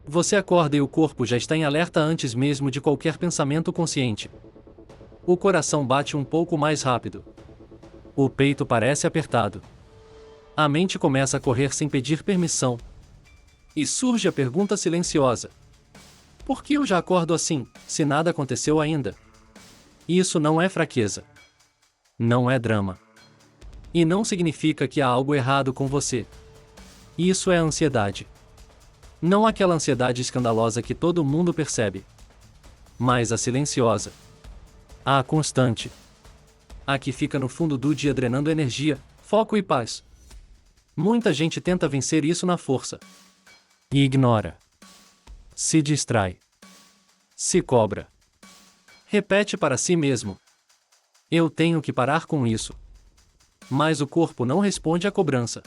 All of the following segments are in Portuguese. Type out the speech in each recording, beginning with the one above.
Você acorda e o corpo já está em alerta antes mesmo de qualquer pensamento consciente. O coração bate um pouco mais rápido. O peito parece apertado. A mente começa a correr sem pedir permissão. E surge a pergunta silenciosa: por que eu já acordo assim, se nada aconteceu ainda? Isso não é fraqueza. Não é drama. E não significa que há algo errado com você. Isso é ansiedade. Não aquela ansiedade escandalosa que todo mundo percebe, mas a silenciosa. A constante. A que fica no fundo do dia drenando energia, foco e paz. Muita gente tenta vencer isso na força. E ignora. Se distrai. Se cobra. Repete para si mesmo: eu tenho que parar com isso. Mas o corpo não responde à cobrança.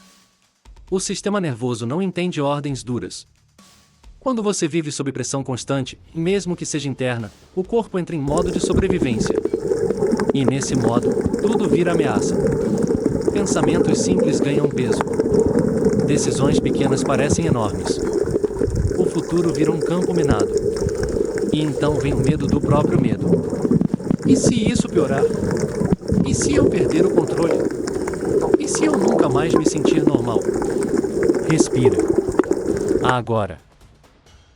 O sistema nervoso não entende ordens duras. Quando você vive sob pressão constante, mesmo que seja interna, o corpo entra em modo de sobrevivência. E nesse modo, tudo vira ameaça. Pensamentos simples ganham peso. Decisões pequenas parecem enormes. O futuro vira um campo minado. E então vem o medo do próprio medo. E se isso piorar? E se eu perder o controle? E se eu nunca mais me sentir normal? Respira. Agora.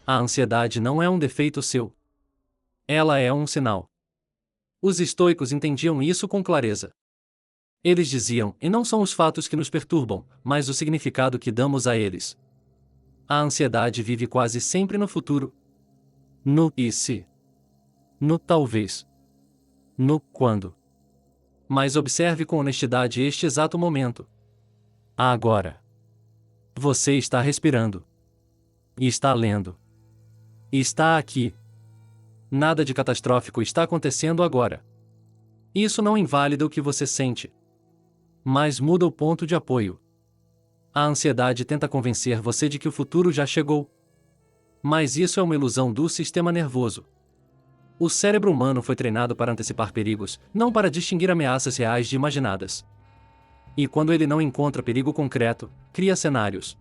A ansiedade não é um defeito seu. Ela é um sinal. Os estoicos entendiam isso com clareza. Eles diziam: e não são os fatos que nos perturbam, mas o significado que damos a eles. A ansiedade vive quase sempre no futuro. No e se. No talvez. No quando. Mas observe com honestidade este exato momento. Agora. Você está respirando. E está lendo. E está aqui. Nada de catastrófico está acontecendo agora. Isso não invalida o que você sente, mas muda o ponto de apoio. A ansiedade tenta convencer você de que o futuro já chegou. Mas isso é uma ilusão do sistema nervoso. O cérebro humano foi treinado para antecipar perigos, não para distinguir ameaças reais de imaginadas. E quando ele não encontra perigo concreto, cria cenários.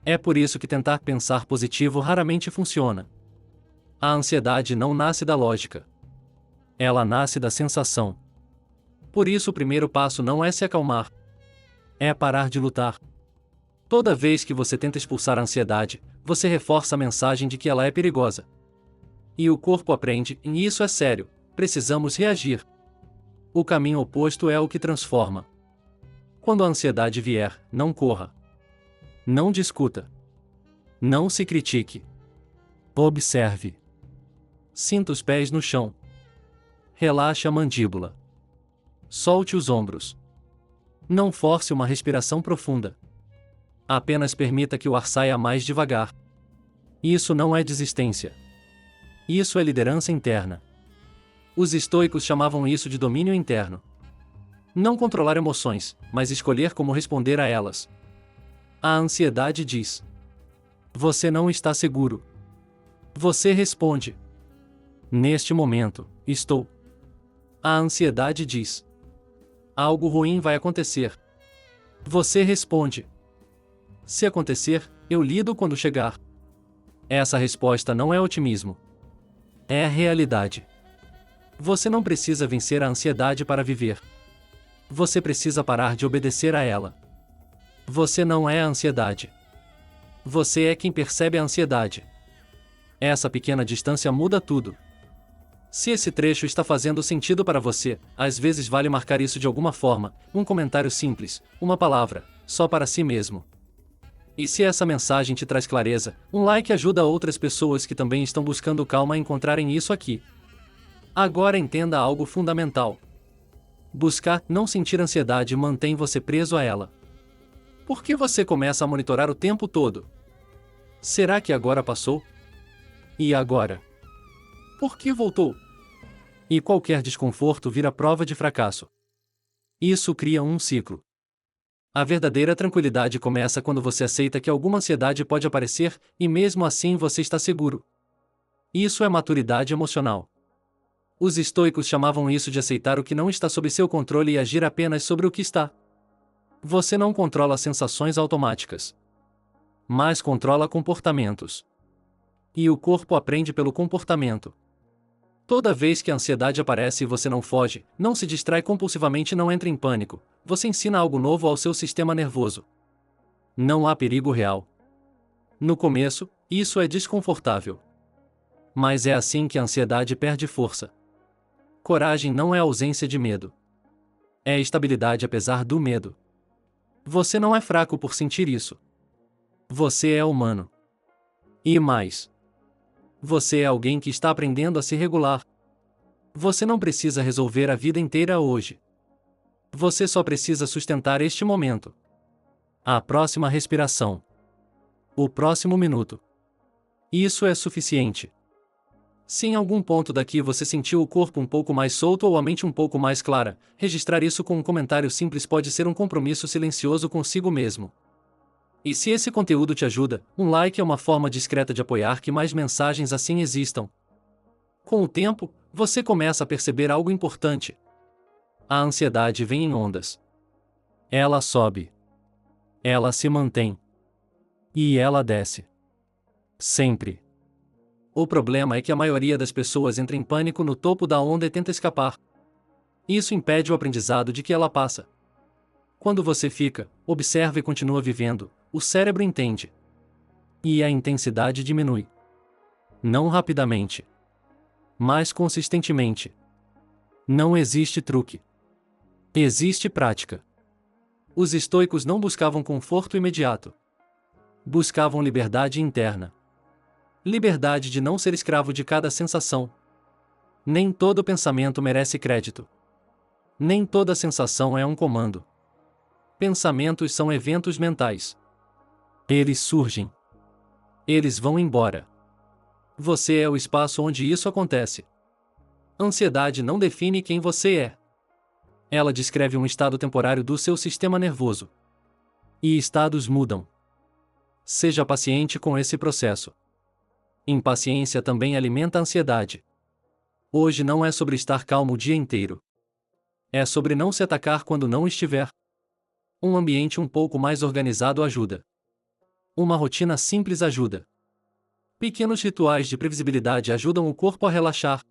É por isso que tentar pensar positivo raramente funciona. A ansiedade não nasce da lógica. Ela nasce da sensação. Por isso o primeiro passo não é se acalmar. É parar de lutar. Toda vez que você tenta expulsar a ansiedade, você reforça a mensagem de que ela é perigosa. E o corpo aprende: e isso é sério, precisamos reagir. O caminho oposto é o que transforma. Quando a ansiedade vier, não corra. Não discuta. Não se critique. Observe. Sinta os pés no chão. Relaxe a mandíbula. Solte os ombros. Não force uma respiração profunda. Apenas permita que o ar saia mais devagar. Isso não é desistência. Isso é liderança interna. Os estoicos chamavam isso de domínio interno. Não controlar emoções, mas escolher como responder a elas. A ansiedade diz: você não está seguro. Você responde: neste momento, estou. A ansiedade diz: algo ruim vai acontecer. Você responde: se acontecer, eu lido quando chegar. Essa resposta não é otimismo. É a realidade. Você não precisa vencer a ansiedade para viver. Você precisa parar de obedecer a ela. Você não é a ansiedade. Você é quem percebe a ansiedade. Essa pequena distância muda tudo. Se esse trecho está fazendo sentido para você, às vezes vale marcar isso de alguma forma, um comentário simples, uma palavra, só para si mesmo. E se essa mensagem te traz clareza, um like ajuda outras pessoas que também estão buscando calma a encontrarem isso aqui. Agora entenda algo fundamental. Buscar não sentir ansiedade mantém você preso a ela. Por que você começa a monitorar o tempo todo? Será que agora passou? E agora? Por que voltou? E qualquer desconforto vira prova de fracasso. Isso cria um ciclo. A verdadeira tranquilidade começa quando você aceita que alguma ansiedade pode aparecer, e mesmo assim você está seguro. Isso é maturidade emocional. Os estoicos chamavam isso de aceitar o que não está sob seu controle e agir apenas sobre o que está. Você não controla sensações automáticas, mas controla comportamentos. E o corpo aprende pelo comportamento. Toda vez que a ansiedade aparece e você não foge, não se distrai compulsivamente e não entra em pânico, você ensina algo novo ao seu sistema nervoso. Não há perigo real. No começo, isso é desconfortável. Mas é assim que a ansiedade perde força. Coragem não é ausência de medo. É estabilidade apesar do medo. Você não é fraco por sentir isso. Você é humano. E mais. Você é alguém que está aprendendo a se regular. Você não precisa resolver a vida inteira hoje. Você só precisa sustentar este momento. A próxima respiração. O próximo minuto. Isso é suficiente. Se em algum ponto daqui você sentiu o corpo um pouco mais solto ou a mente um pouco mais clara, registrar isso com um comentário simples pode ser um compromisso silencioso consigo mesmo. E se esse conteúdo te ajuda, um like é uma forma discreta de apoiar que mais mensagens assim existam. Com o tempo, você começa a perceber algo importante. A ansiedade vem em ondas. Ela sobe. Ela se mantém. E ela desce. Sempre. O problema é que a maioria das pessoas entra em pânico no topo da onda e tenta escapar. Isso impede o aprendizado de que ela passa. Quando você fica, observa e continua vivendo, o cérebro entende. E a intensidade diminui. Não rapidamente. Mas consistentemente. Não existe truque. Existe prática. Os estoicos não buscavam conforto imediato. Buscavam liberdade interna. Liberdade de não ser escravo de cada sensação. Nem todo pensamento merece crédito. Nem toda sensação é um comando. Pensamentos são eventos mentais. Eles surgem. Eles vão embora. Você é o espaço onde isso acontece. Ansiedade não define quem você é. Ela descreve um estado temporário do seu sistema nervoso. E estados mudam. Seja paciente com esse processo. Impaciência também alimenta a ansiedade. Hoje não é sobre estar calmo o dia inteiro. É sobre não se atacar quando não estiver. Um ambiente um pouco mais organizado ajuda. Uma rotina simples ajuda. Pequenos rituais de previsibilidade ajudam o corpo a relaxar.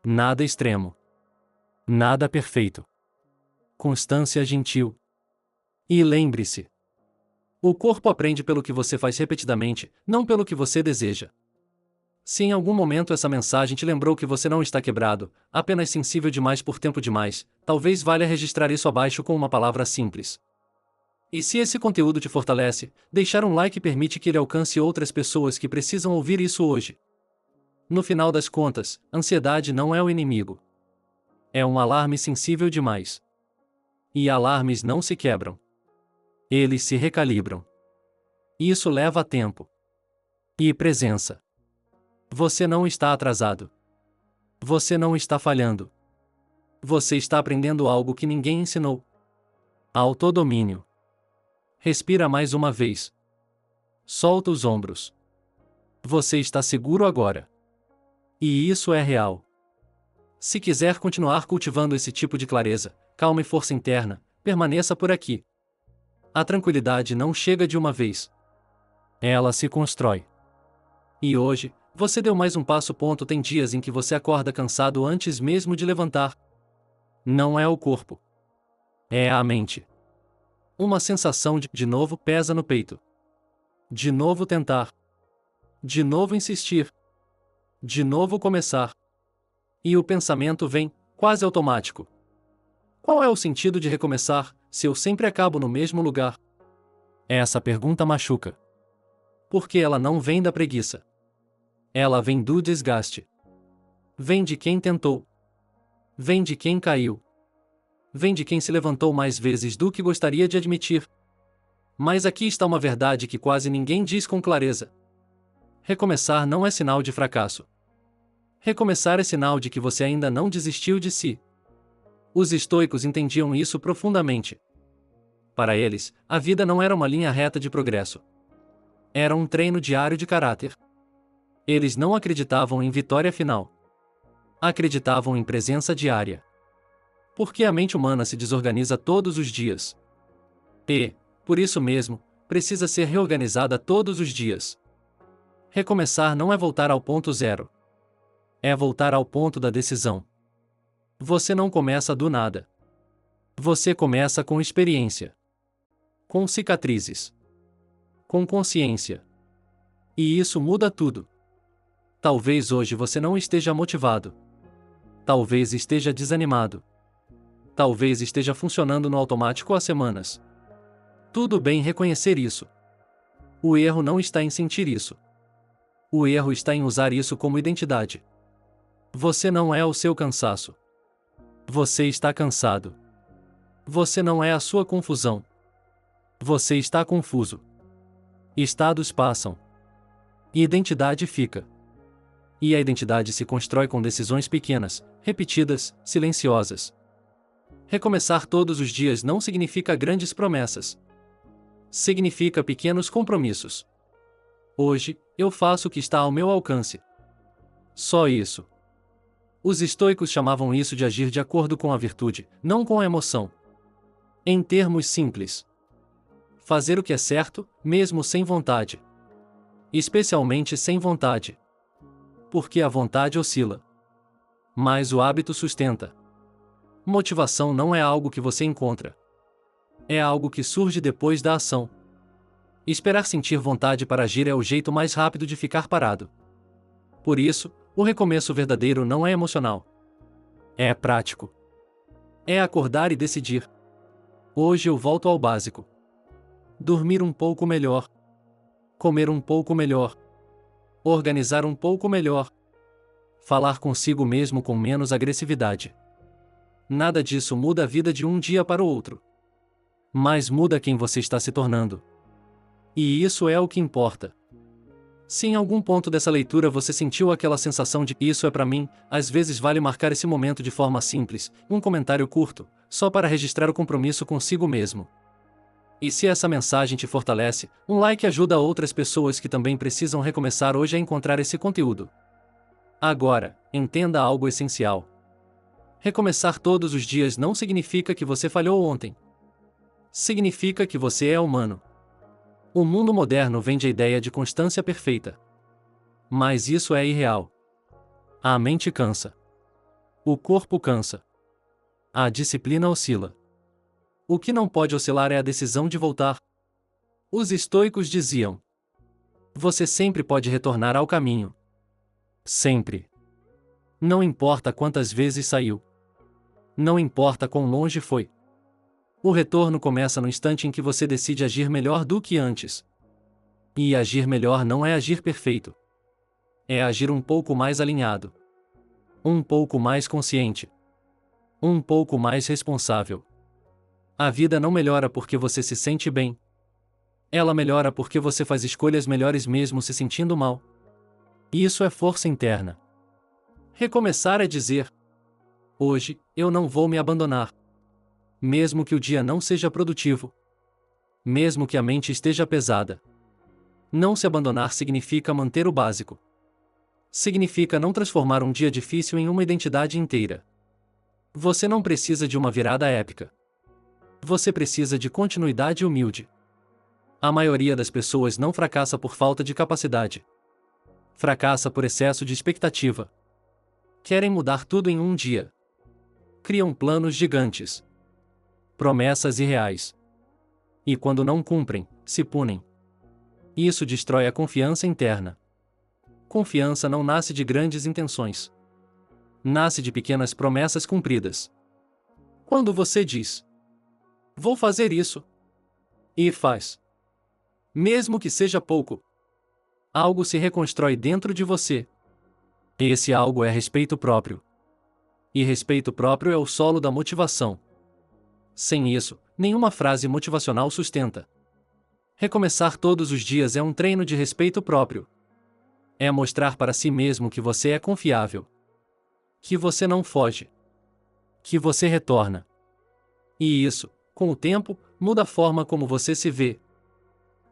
Nada extremo. Nada perfeito. Constância gentil. E lembre-se: o corpo aprende pelo que você faz repetidamente, não pelo que você deseja. Se em algum momento essa mensagem te lembrou que você não está quebrado, apenas sensível demais por tempo demais, talvez valha registrar isso abaixo com uma palavra simples. E se esse conteúdo te fortalece, deixar um like permite que ele alcance outras pessoas que precisam ouvir isso hoje. No final das contas, ansiedade não é o inimigo. É um alarme sensível demais. E alarmes não se quebram. Eles se recalibram. Isso leva tempo. E presença. Você não está atrasado. Você não está falhando. Você está aprendendo algo que ninguém ensinou. Autodomínio. Respira mais uma vez. Solta os ombros. Você está seguro agora. E isso é real. Se quiser continuar cultivando esse tipo de clareza, calma e força interna, permaneça por aqui. A tranquilidade não chega de uma vez. Ela se constrói. E hoje, você deu mais um passo. Tem dias em que você acorda cansado antes mesmo de levantar. Não é o corpo. É a mente. Uma sensação de novo pesa no peito. De novo tentar. De novo insistir. De novo começar. E o pensamento vem, quase automático. Qual é o sentido de recomeçar, se eu sempre acabo no mesmo lugar? Essa pergunta machuca. Porque ela não vem da preguiça. Ela vem do desgaste. Vem de quem tentou. Vem de quem caiu. Vem de quem se levantou mais vezes do que gostaria de admitir. Mas aqui está uma verdade que quase ninguém diz com clareza. Recomeçar não é sinal de fracasso. Recomeçar é sinal de que você ainda não desistiu de si. Os estoicos entendiam isso profundamente. Para eles, a vida não era uma linha reta de progresso. Era um treino diário de caráter. Eles não acreditavam em vitória final. Acreditavam em presença diária. Porque a mente humana se desorganiza todos os dias. E, por isso mesmo, precisa ser reorganizada todos os dias. Recomeçar não é voltar ao ponto zero. É voltar ao ponto da decisão. Você não começa do nada. Você começa com experiência, com cicatrizes, com consciência. E isso muda tudo. Talvez hoje você não esteja motivado. Talvez esteja desanimado. Talvez esteja funcionando no automático há semanas. Tudo bem reconhecer isso. O erro não está em sentir isso. O erro está em usar isso como identidade. Você não é o seu cansaço. Você está cansado. Você não é a sua confusão. Você está confuso. Estados passam. E identidade fica. E a identidade se constrói com decisões pequenas, repetidas, silenciosas. Recomeçar todos os dias não significa grandes promessas. Significa pequenos compromissos. Hoje, eu faço o que está ao meu alcance. Só isso. Os estoicos chamavam isso de agir de acordo com a virtude, não com a emoção. Em termos simples, fazer o que é certo, mesmo sem vontade. Especialmente sem vontade. Porque a vontade oscila. Mas o hábito sustenta. Motivação não é algo que você encontra. É algo que surge depois da ação. Esperar sentir vontade para agir é o jeito mais rápido de ficar parado. Por isso, o recomeço verdadeiro não é emocional. É prático. É acordar e decidir. Hoje eu volto ao básico. Dormir um pouco melhor. Comer um pouco melhor. Organizar um pouco melhor. Falar consigo mesmo com menos agressividade. Nada disso muda a vida de um dia para o outro. Mas muda quem você está se tornando. E isso é o que importa. Se em algum ponto dessa leitura você sentiu aquela sensação de "isso é pra mim", às vezes vale marcar esse momento de forma simples, um comentário curto, só para registrar o compromisso consigo mesmo. E se essa mensagem te fortalece, um like ajuda outras pessoas que também precisam recomeçar hoje a encontrar esse conteúdo. Agora, entenda algo essencial. Recomeçar todos os dias não significa que você falhou ontem. Significa que você é humano. O mundo moderno vende a ideia de constância perfeita. Mas isso é irreal. A mente cansa. O corpo cansa. A disciplina oscila. O que não pode oscilar é a decisão de voltar. Os estoicos diziam: você sempre pode retornar ao caminho. Sempre. Não importa quantas vezes saiu. Não importa quão longe foi. O retorno começa no instante em que você decide agir melhor do que antes. E agir melhor não é agir perfeito. É agir um pouco mais alinhado. Um pouco mais consciente. Um pouco mais responsável. A vida não melhora porque você se sente bem. Ela melhora porque você faz escolhas melhores mesmo se sentindo mal. E isso é força interna. Recomeçar é dizer: hoje, eu não vou me abandonar. Mesmo que o dia não seja produtivo. Mesmo que a mente esteja pesada. Não se abandonar significa manter o básico. Significa não transformar um dia difícil em uma identidade inteira. Você não precisa de uma virada épica. Você precisa de continuidade humilde. A maioria das pessoas não fracassa por falta de capacidade. Fracassa por excesso de expectativa. Querem mudar tudo em um dia. Criam planos gigantes. Promessas irreais. E quando não cumprem, se punem. Isso destrói a confiança interna. Confiança não nasce de grandes intenções. Nasce de pequenas promessas cumpridas. Quando você diz: vou fazer isso. E faz. Mesmo que seja pouco. Algo se reconstrói dentro de você. Esse algo é respeito próprio. E respeito próprio é o solo da motivação. Sem isso, nenhuma frase motivacional sustenta. Recomeçar todos os dias é um treino de respeito próprio. É mostrar para si mesmo que você é confiável. Que você não foge. Que você retorna. E isso, com o tempo, muda a forma como você se vê.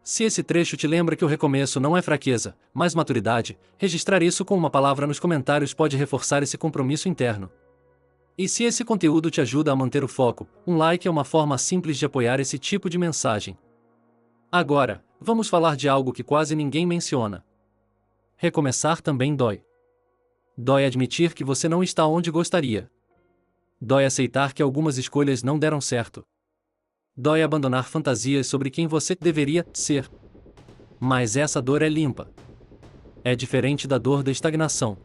Se esse trecho te lembra que o recomeço não é fraqueza, mas maturidade, registrar isso com uma palavra nos comentários pode reforçar esse compromisso interno. E se esse conteúdo te ajuda a manter o foco, um like é uma forma simples de apoiar esse tipo de mensagem. Agora, vamos falar de algo que quase ninguém menciona. Recomeçar também dói. Dói admitir que você não está onde gostaria. Dói aceitar que algumas escolhas não deram certo. Dói abandonar fantasias sobre quem você deveria ser. Mas essa dor é limpa. É diferente da dor da estagnação.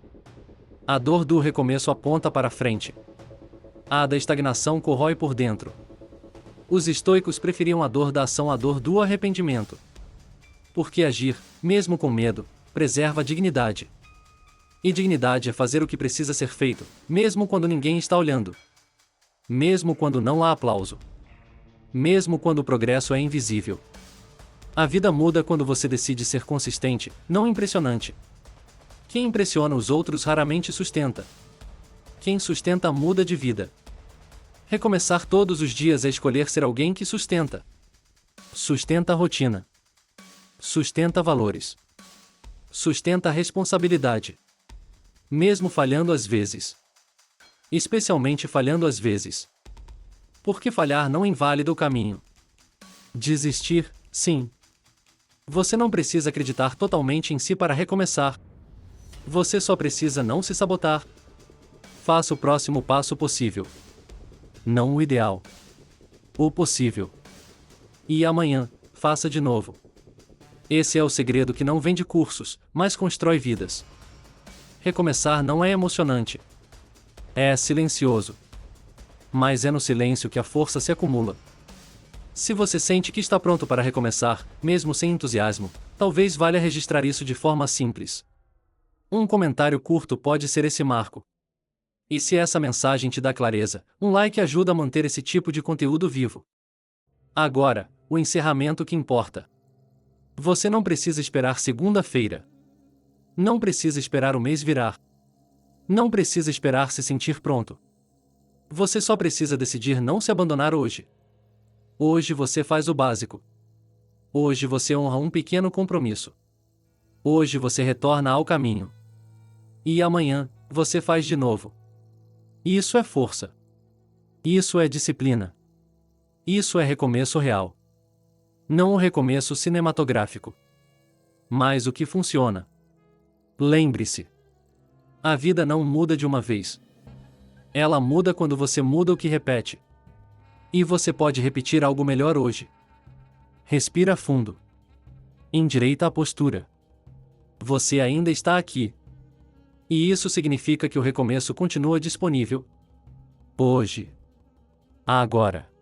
A dor do recomeço aponta para frente. A da estagnação corrói por dentro. Os estoicos preferiam a dor da ação à dor do arrependimento. Porque agir, mesmo com medo, preserva a dignidade. E dignidade é fazer o que precisa ser feito, mesmo quando ninguém está olhando. Mesmo quando não há aplauso. Mesmo quando o progresso é invisível. A vida muda quando você decide ser consistente, não impressionante. Quem impressiona os outros raramente sustenta. Quem sustenta muda de vida. Recomeçar todos os dias é escolher ser alguém que sustenta. Sustenta a rotina. Sustenta valores. Sustenta a responsabilidade. Mesmo falhando às vezes. Especialmente falhando às vezes. Porque falhar não invalida o caminho. Desistir, sim. Você não precisa acreditar totalmente em si para recomeçar. Você só precisa não se sabotar. Faça o próximo passo possível. Não o ideal. O possível. E amanhã, faça de novo. Esse é o segredo que não vende cursos, mas constrói vidas. Recomeçar não é emocionante. É silencioso. Mas é no silêncio que a força se acumula. Se você sente que está pronto para recomeçar, mesmo sem entusiasmo, talvez valha registrar isso de forma simples. Um comentário curto pode ser esse marco. E se essa mensagem te dá clareza, um like ajuda a manter esse tipo de conteúdo vivo. Agora, o encerramento que importa. Você não precisa esperar segunda-feira. Não precisa esperar o mês virar. Não precisa esperar se sentir pronto. Você só precisa decidir não se abandonar hoje. Hoje você faz o básico. Hoje você honra um pequeno compromisso. Hoje você retorna ao caminho. E amanhã, você faz de novo. Isso é força. Isso é disciplina. Isso é recomeço real. Não o recomeço cinematográfico. Mas o que funciona. Lembre-se. A vida não muda de uma vez. Ela muda quando você muda o que repete. E você pode repetir algo melhor hoje. Respira fundo. Endireita a postura. Você ainda está aqui. E isso significa que o recomeço continua disponível. Hoje. Agora.